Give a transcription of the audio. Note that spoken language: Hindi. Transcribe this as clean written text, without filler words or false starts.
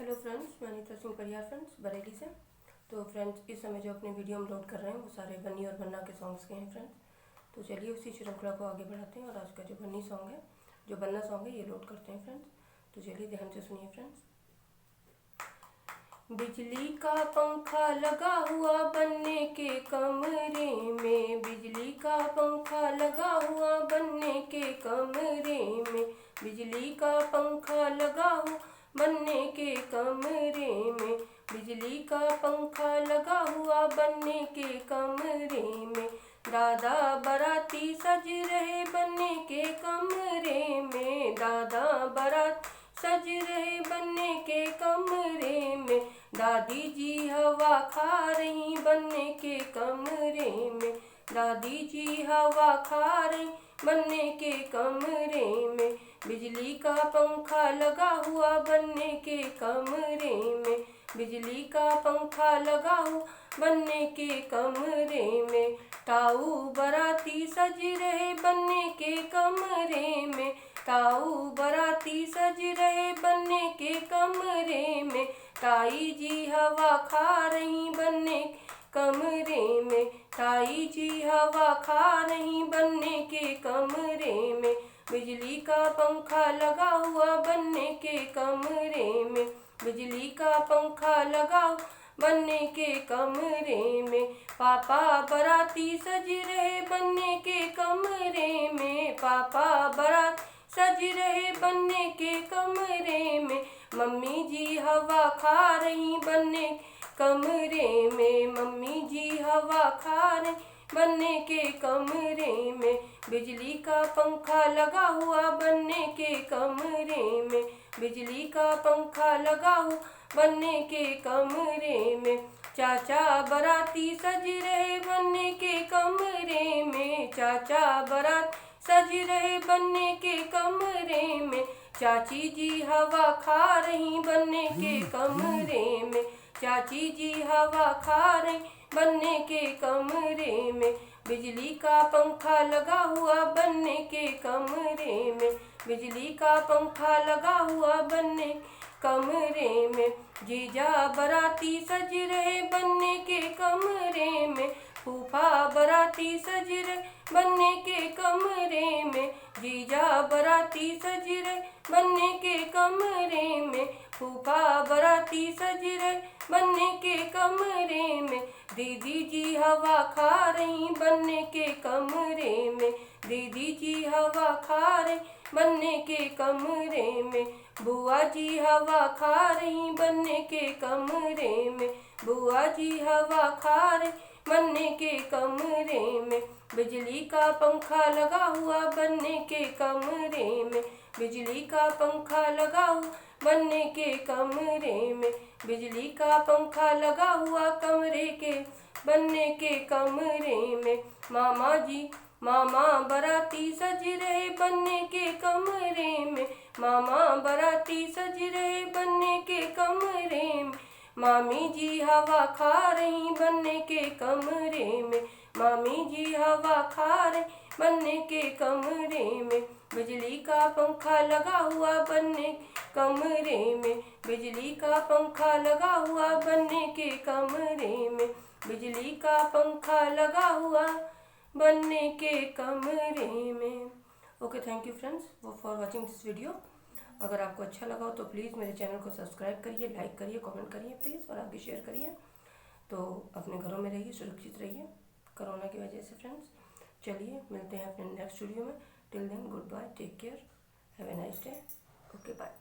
हेलो फ्रेंड्स, मैं अनीता सिंह परियार फ्रेंड्स बरेली से। तो फ्रेंड्स, इस समय जो अपने वीडियो हम लोड कर रहे हैं वो सारे बन्नी और बन्ना के सॉन्ग्स के हैं फ्रेंड्स। तो चलिए उसी श्रृंखला को आगे बढ़ाते हैं और आज का जो बन्नी सॉन्ग है, जो बन्ना सॉन्ग है, ये लोड करते हैं फ्रेंड्स। तो चलिए ध्यान से सुनिए फ्रेंड्स। बिजली का पंखा लगा हुआ बन्ने के कमरे में, बिजली का पंखा लगा हुआ बन्ने के कमरे में, बिजली का पंखा लगा हुआ बन्ने के कमरे में, बिजली का पंखा लगा हुआ बन्ने के कमरे में, दादा बाराती सज रहे बन्ने के कमरे में, दादा बारात सज रहे बन्ने के कमरे में, दादी जी हवा खा रही बन्ने के कमरे में, दादी जी हवा खा रही बन्ने के कमरे में, बिजली का पंखा लगा हुआ बन्ने के कमरे में, बिजली का पंखा लगा हुआ बन्ने के कमरे में, ताऊ बाराती सज रहे बन्ने के कमरे में, ताऊ बाराती सज रहे बन्ने के कमरे में, ताई जी हवा खा रही बन्ने कमरे में, ताई जी हवा खा रही बन्ने के कमरे में, बिजली का पंखा लगा हुआ बन्ने के कमरे में, बिजली का पंखा लगा बन्ने के कमरे में, पापा बाराती सज रहे बन्ने के कमरे में, पापा बारात सज रहे बन्ने के कमरे में, मम्मी जी हवा खा रही बन्ने कमरे में, मम्मी जी हवा खा रही बन्ने के कमरे में, बिजली का पंखा लगा हुआ बन्ने के कमरे में, बिजली का पंखा लगा हुआ बन्ने के कमरे में, चाचा बाराती सज रहे बन्ने के कमरे में, चाचा बारात सज रहे बन्ने के कमरे में, चाची जी हवा खा रही बन्ने के कमरे में, चाची जी हवा खा रही बन्ने के कमरे में, बिजली का पंखा लगा हुआ बन्ने के कमरे में, बिजली का पंखा लगा हुआ बन्ने कमरे में, जीजा बाराती सज रहे बन्ने के कमरे में, फूफा बाराती सज रहे बन्ने के कमरे में, जीजा बाराती सज रहे बन्ने के कमरे में, फूफा बाराती सज रहे बन्ने के कमरे में, दीदी जी हवा खा रही बन्ने के कमरे में, दीदी जी हवा खा रही बन्ने के कमरे में, बुआ जी हवा खा रही बन्ने के कमरे में, बुआ जी हवा खा रही बन्ने के कमरे में, बिजली का पंखा लगा हुआ बन्ने के कमरे में, बिजली का पंखा लगा हुआ बन्ने के कमरे में, बिजली का पंखा लगा हुआ कमरे के बन्ने के कमरे में, मामा बाराती सज रहे बन्ने के कमरे में, मामा बाराती सज रहे बन्ने के कमरे में, मामी जी हवा खा रही बन्ने के कमरे में, मामी जी हवा खा रही बन्ने के कमरे में, बिजली का पंखा लगा हुआ बन्ने कमरे में, बिजली का पंखा लगा हुआ बन्ने के कमरे में, बिजली का पंखा लगा हुआ बन्ने के कमरे में। Okay, thank you friends for watching this video. अगर आपको अच्छा लगा हो तो प्लीज़ मेरे चैनल को सब्सक्राइब करिए, लाइक करिए, कमेंट करिए प्लीज़, और आगे शेयर करिए। तो अपने घरों में रहिए, सुरक्षित रहिए कोरोना की वजह से फ्रेंड्स। चलिए मिलते हैं अपने नेक्स्ट वीडियो में। Till then good bye, take care, have a nice day, okay bye.